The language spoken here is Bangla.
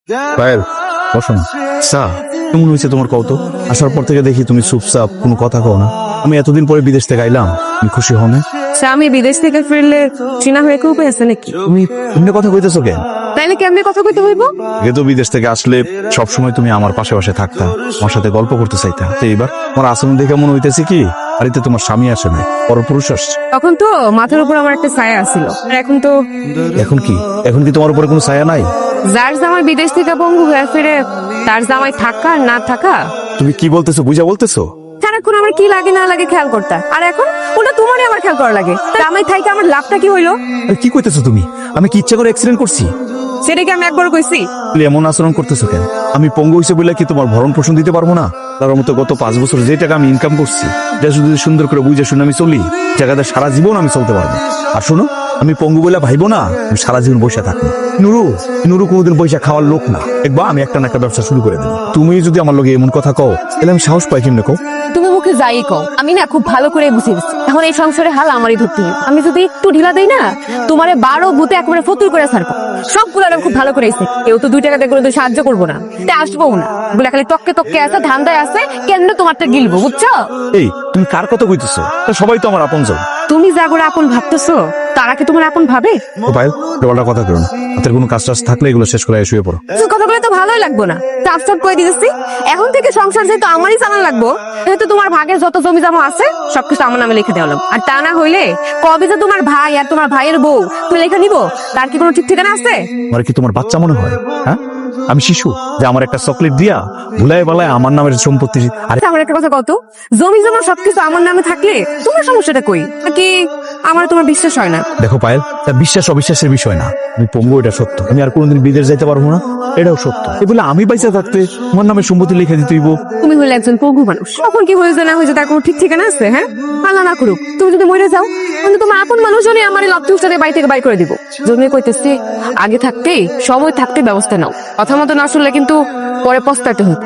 পায়েল বসো না। কেমন হয়েছে তোমার কত? আসার পর থেকে দেখি তুমি চুপচাপ, কোনো কথা কও না। আমি এতদিন পরে বিদেশ থেকে আইলাম, তুমি খুশি হও না? আমি বিদেশ থেকে ফিরলে চীনা হয়ে কেউ আছে নাকি? তুমি এমনি কথা কইতেছো কেন? তাইলে কেমনে কথা কইতে হইব? আগে তো বিদেশ থেকে আসলে সবসময় তুমি আমার পাশে পাশে থাকতা, আমার সাথে গল্প করতে চাইতা। তো এইবার তোমার আচরণ দেখে মনে হইতেছে কি বাড়িতে তোমার স্বামী আসে নাই, পরপুরুষ আসছে। তখন তো মাথার উপর আমার একটা ছায়া ছিল, আর এখন তো এখন কি? এখন কি তোমার উপরে কোনো ছায়া নাই? যার জামাই বিদেশ থেকে পঙ্গু হয়ে ফিরে তার জামাই থাকা আর না থাকা তুমি কি বলতেছো, বুঝা বলতেছো? সারাক্ষণ আমার কি লাগে না লাগে খেয়াল করতা, আর এখন ওটা তোমারই আমার খেয়াল করা লাগে। জামাই থাইকে আমার লাভটা কি হইলো? আরে কি কইতেছো তুমি? আমি কি ইচ্ছা করে অ্যাক্সিডেন্ট করছি? সেটা কি আমি একবার কইছি? তুমি এমন আচরণ করতেছো কেন? আমি পঙ্গু হইছে বলে কি তোমার ভরণ পোষণ দিতে পারবো না? তার মতো গত 5 বছর যে টাকা আমি ইনকাম করছি, এটা যদি সুন্দর করে বুঝে শুনে আমি চলি, জায়গাতে সারা জীবন আমি চলতে পারবো। আর শোনো, আমি পঙ্গু বলে ভাইবো না আমি সারা জীবন বসে থাকবো। নুরু কোনোদিন পয়সা খাওয়ার লোক না। একবার আমি একটা না একটা ব্যবসা শুরু করে দেবো। তুমি যদি আমার লগে এমন কথা কও, তাহলে আমি সাহস পাই কেমনে কও? তুমি মুখে যাই কও, আমি না খুব ভালো করে বুঝে গেছি এখন এই সংসারে হাল আমারই ধরতে হবে। আমি যদি একটু ঢিলা দেই না, তোমারে 12 ভূতে একবারে ফতুর করে ছাড়বো। সবগুলো আমি খুব ভালো করে এসে কেউ তো 2 টাকা দিয়ে কোনো সাহায্য করবো না, আসবো না বলে খালি টককে টককে আছে, ধান্দায় আছে, কেন তোমারটা গিলবো, বুঝছো? এই তুমি কার কথা কইতেছো? সবাই তো আমার আপনজন। তুমি যা করে আপন ভাবতেছো তারা কি তোমার আপন ভাবে? ও পায়েল, ডলার কথা করো না। হাতের কোনো কাজ টাজ থাকলে এগুলো শেষ করে শুয়ে পড়ো। কথাগুলো তো ভালোই লাগবো না, চাপ চাপ করে দিতেছি। এখন থেকে সংসার যেহেতু আমারই চালান লাগবো, যেহেতু তোমার ভাগের যত জমি জমা আছে সবকিছু আমার নামে লিখে দেওয়া লাগবে। আর তা না হইলে কবে যে তোমার ভাই আর তোমার ভাইয়ের বউ তুমি লেখা নিবো, তার কি কোনো ঠিক ঠিকানা আছে? আমার কি তোমার বাচ্চা মনে হয়? হ্যাঁ, আমি শিশু যে আমার একটা চকলেট দিয়া ভুলায় বেলায় আমার নামের সম্পত্তি। আরে আমার একটা কথা কত, জমি জমা সবকিছু আমার নামে থাকলে তোমার সমস্যাটা কই? কি আমার তোমার বিশ্বাস হয় না? দেখো পায়েল, তা বিশ্বাস অবিশ্বাসের বিষয় না। আমি পঙ্গু, এটা সত্য। আমি আর কোনোদিন বিদেশ যাইতে পারবো না, এটাও সত্য। এই বলে আমি বাইসা থাকতে তোমার নামে সম্পত্তি লিখে দিতে হইব? তুমি হলে একজন পঙ্গু মানুষ, কখন কি হয়েছে না হয়েছে তার কোনো ঠিক ঠিকানা আছে? হ্যাঁ, আল্লাহ না করুক তুমি যদি মরে যাও, কিন্তু তোমার আপন মানুষজনই আমার এই লক্ষ্য উচ্চারে বাড়ি থেকে বাইর করে দিব। জন্য কইতেছি আগে থাকতেই সময় থাকতে ব্যবস্থা নাও, কথা মতো না শুনলে কিন্তু পরে পস্তাতে হবে।